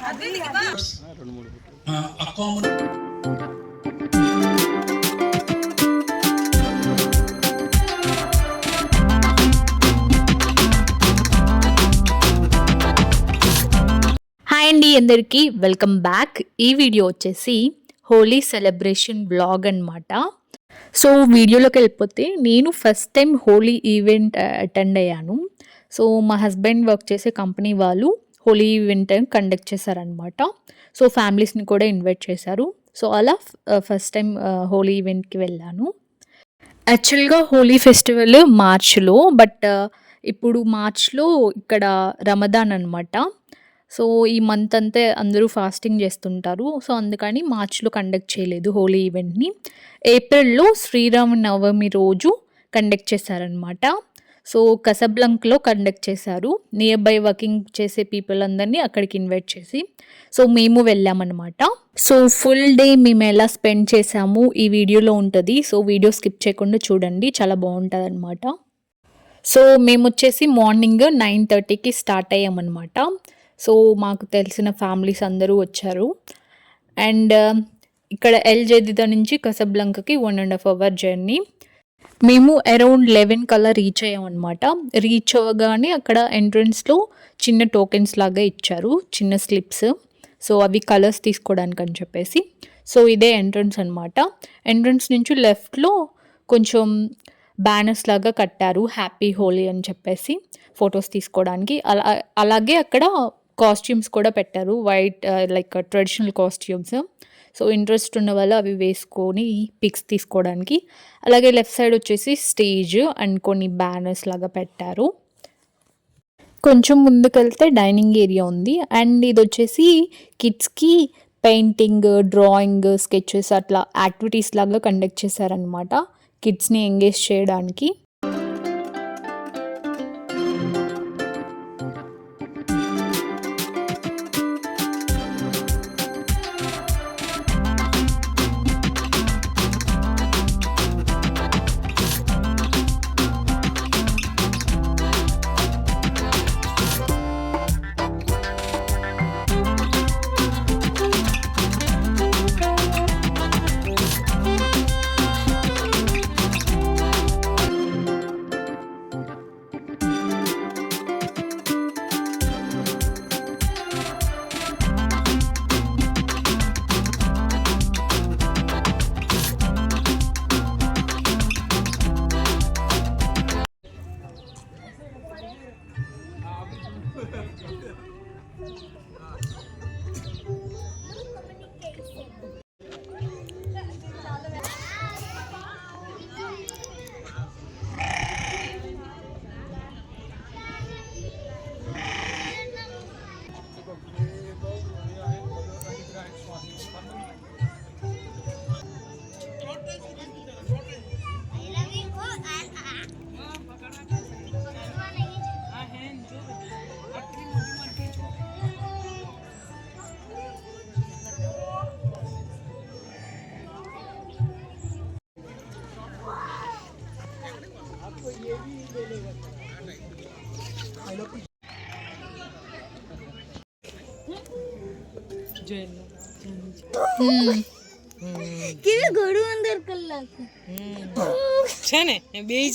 Hi అండి, అందరికీ welcome back. ఈ వీడియో వచ్చేసి హోలీ సెలబ్రేషన్ వ్లాగ్ అనమాట. సో వీడియోలోకి వెళ్ళిపోతే, నేను first time Holi event attend అయ్యాను. సో మా హస్బెండ్ వర్క్ చేసే కంపెనీ వాళ్ళు హోలీ ఈవెంట్ కండక్ట్ చేశారనమాట. సో ఫ్యామిలీస్ని కూడా ఇన్వైట్ చేశారు. సో అలా ఫస్ట్ టైం హోలీ ఈవెంట్కి వెళ్ళాను. యాక్చువల్గా హోలీ ఫెస్టివల్ మార్చ్లో, బట్ ఇప్పుడు మార్చ్లో ఇక్కడ రమదాన్ అనమాట. సో ఈ మంత్ అంతా అందరూ ఫాస్టింగ్ చేస్తుంటారు. సో అందుకని మార్చ్లో కండక్ట్ చేయలేదు హోలీ ఈవెంట్ని. ఏప్రిల్లో శ్రీరామనవమి రోజు కండక్ట్ చేశారనమాట. సో కసబ్లంక్లో కండక్ట్ చేశారు. నియర్ బై వర్కింగ్ చేసే పీపుల్ అందరినీ అక్కడికి ఇన్వైట్ చేసి, సో మేము వెళ్ళామన్నమాట. సో ఫుల్ డే మేము ఎలా స్పెండ్ చేసాము ఈ వీడియోలో ఉంటుంది. సో వీడియో స్కిప్ చేయకుండా చూడండి, చాలా బాగుంటుంది అనమాట. సో మేము వచ్చేసి మార్నింగ్ 9:30కి స్టార్ట్ అయ్యామన్నమాట. సో మాకు తెలిసిన ఫ్యామిలీస్ అందరూ వచ్చారు. అండ్ ఇక్కడ ఎల్ జదీదా నుంచి కసబ్లంకకి 1.5 hour జర్నీ. మేము అరౌండ్ 11 కల్లా రీచ్ అయ్యామన్నమాట. రీచ్ అవ్వగానే అక్కడ ఎంట్రన్స్లో చిన్న టోకెన్స్ లాగా ఇచ్చారు, చిన్న స్లిప్స్. సో అవి కలర్స్ తీసుకోవడానికి అని చెప్పేసి. సో ఇదే ఎంట్రన్స్ అనమాట. ఎంట్రన్స్ నుంచి లెఫ్ట్లో కొంచెం బ్యానర్స్ లాగా కట్టారు, హ్యాపీ హోలీ అని చెప్పేసి ఫొటోస్ తీసుకోవడానికి. అలాగే అక్కడ కాస్ట్యూమ్స్ కూడా పెట్టారు, white like traditional costumes. So interest ఉన్న వాళ్ళు అవి వేసుకొని పిక్స్ తీసుకోవడానికి. అలాగే లెఫ్ట్ సైడ్ వచ్చేసి స్టేజ్ అండ్ కొన్ని బ్యానర్స్ లాగా పెట్టారు. కొంచెం ముందుకెళ్తే డైనింగ్ ఏరియా ఉంది. అండ్ ఇది వచ్చేసి కిడ్స్కి పెయింటింగ్, డ్రాయింగ్, స్కెచెస్ అట్లా యాక్టివిటీస్ లాగా కండక్ట్ చేశారనమాట, కిడ్స్ని ఎంగేజ్ చేయడానికి.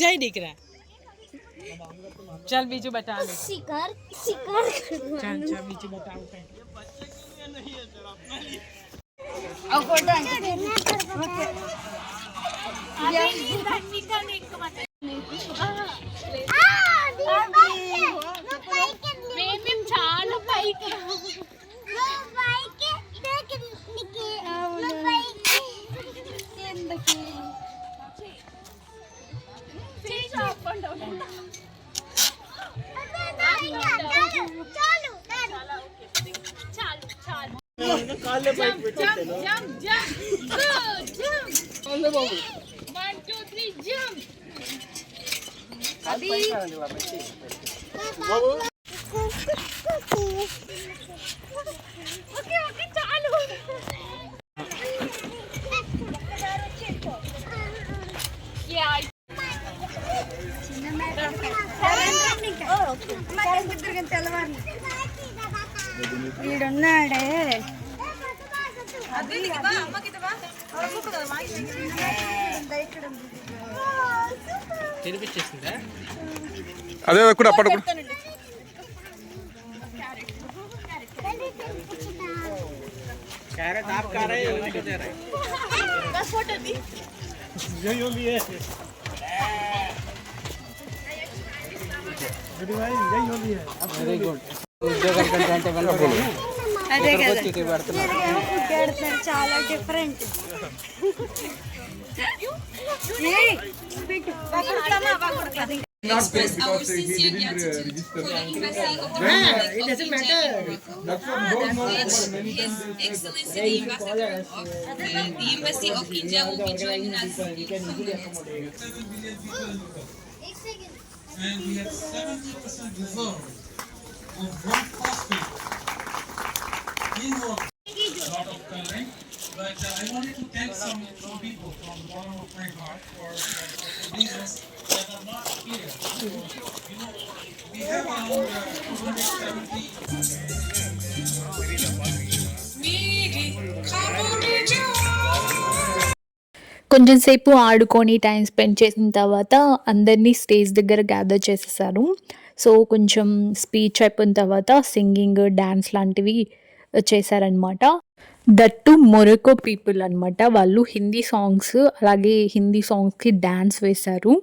જાય દીકરા. ચાલ બીજું બતાવ. શિકાર ચાલ બીજું બતાવ. చాలా పైకి వీడున్నాడే అదే కూడా అప్పటి కూడా అదే కదా పుట్టాడుతున్నాడు చాలా different express our sincere gratitude to the Embassy of the Republic of India in Morocco, which His Excellency the Ambassador of the Embassy of India will be joining us in 2 minutes. And we have 70% reserve of rock phosphate in water. Lot of coloring, but I wanted to thank some people from the bottom of my heart for reasons that are not here. So, you know, we have around 270. కొంచెం సేపు ఆడుకొని time spend చేసిన తర్వాత అందరినీ stage దగ్గర gather చేసేసారు. So కొంచెం speech అయిపోయిన తర్వాత సింగింగ్, డ్యాన్స్ లాంటివి చేశారనమాట. దట్టు మొరొకో పీపుల్ అనమాట. వాళ్ళు హిందీ సాంగ్స్, అలాగే హిందీ సాంగ్స్కి డ్యాన్స్ వేశారు.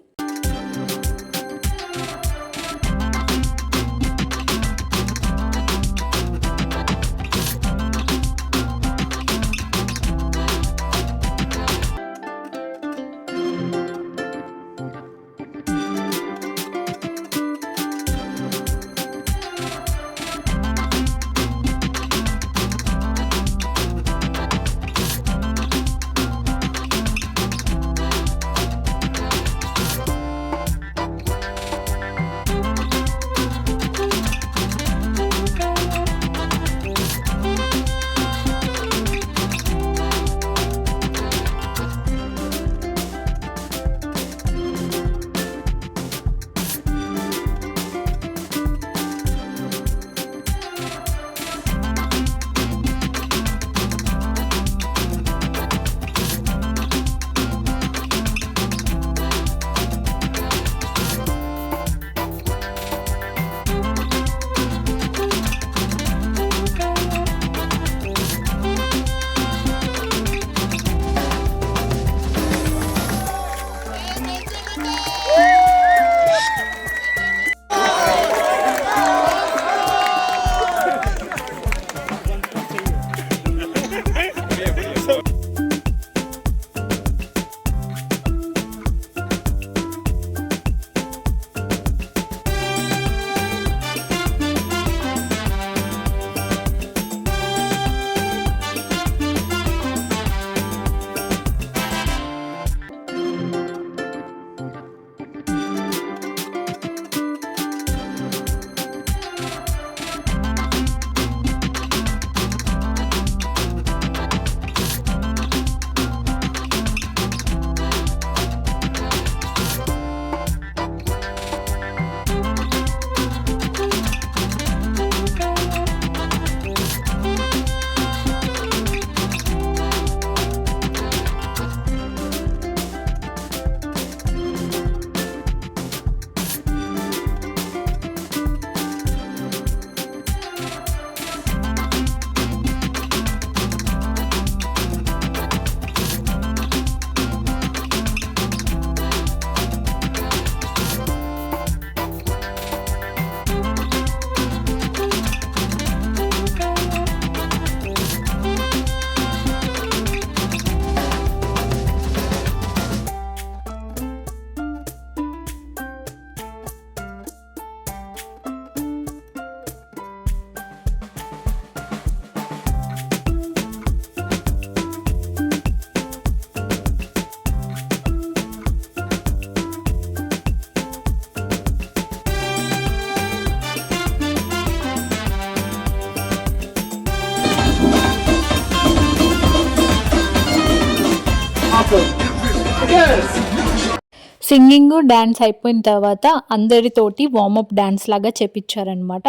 సింగింగ్ డ్యాన్స్ అయిపోయిన తర్వాత అందరితోటి వార్మప్ డ్యాన్స్ లాగా చేపించారనమాట.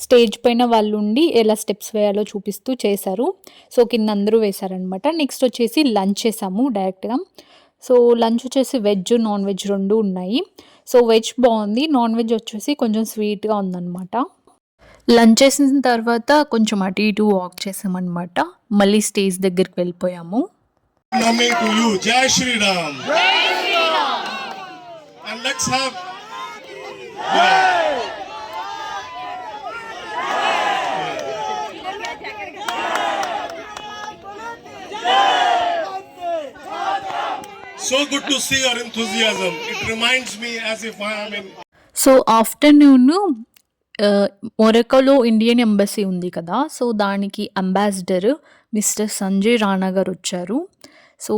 స్టేజ్ పైన వాళ్ళు ఉండి ఎలా స్టెప్స్ వేయాలో చూపిస్తూ చేశారు. సో కింద అందరూ వేశారనమాట. నెక్స్ట్ వచ్చేసి లంచ్ చేసాము డైరెక్ట్గా. సో లంచ్ వచ్చేసి వెజ్ నాన్ వెజ్ 2 ఉన్నాయి. సో వెజ్ బాగుంది, నాన్ వెజ్ వచ్చేసి కొంచెం స్వీట్గా ఉందన్నమాట. లంచ్ చేసిన తర్వాత కొంచెం అటు ఇటు వాక్ చేసామన్నమాట. మళ్ళీ స్టేజ్ దగ్గరికి వెళ్ళిపోయాము. Coming to you, Jai Shri Ram. Jai Shri Ram. And let's have. So good to see your enthusiasm. It reminds me as if I am in. So afternoon మొరకోలో ఇండియన్ ఎంబసీ ఉంది కదా, so దానికి ambassador mister Sanjay Rana గారు వచ్చారు. So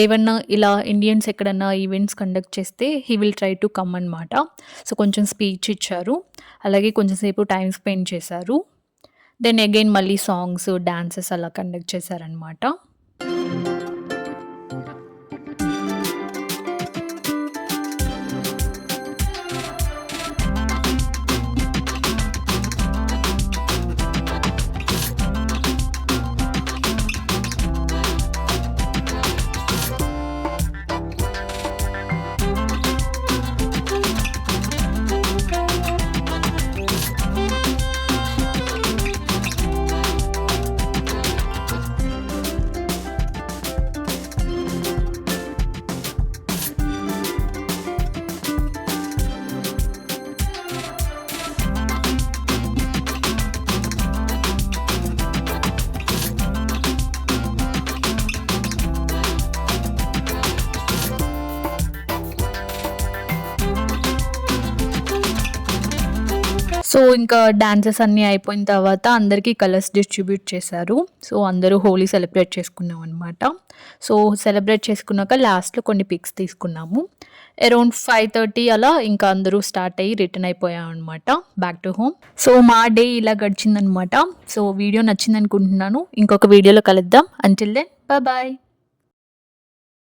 ఏమన్నా ఇలా Indians ఎక్కడన్నా events conduct చేస్తే he will try to come అనమాట. సో కొంచెం స్పీచ్ ఇచ్చారు, అలాగే కొంచెం సేపు టైం స్పెండ్ చేశారు. దెన్ అగైన్ మళ్ళీ సాంగ్స్ డాన్సెస్ అలా కండక్ట్ చేశారనమాట. సో ఇంకా డాన్సెస్ అన్నీ అయిపోయిన తర్వాత అందరికీ కలర్స్ డిస్ట్రిబ్యూట్ చేశారు. సో అందరూ హోలీ సెలబ్రేట్ చేసుకున్నాం అనమాట. సో సెలబ్రేట్ చేసుకున్నాక లాస్ట్లో కొన్ని పిక్స్ తీసుకున్నాము. అరౌండ్ 5:30 అలా ఇంకా అందరూ స్టార్ట్ అయ్యి రిటర్న్ అయిపోయాం అనమాట బ్యాక్ టు హోమ్. సో మా డే ఇలా గడిచిందనమాట. సో వీడియో నచ్చింది అనుకుంటున్నాను. ఇంకొక వీడియోలో కలుద్దాం. Until then bye.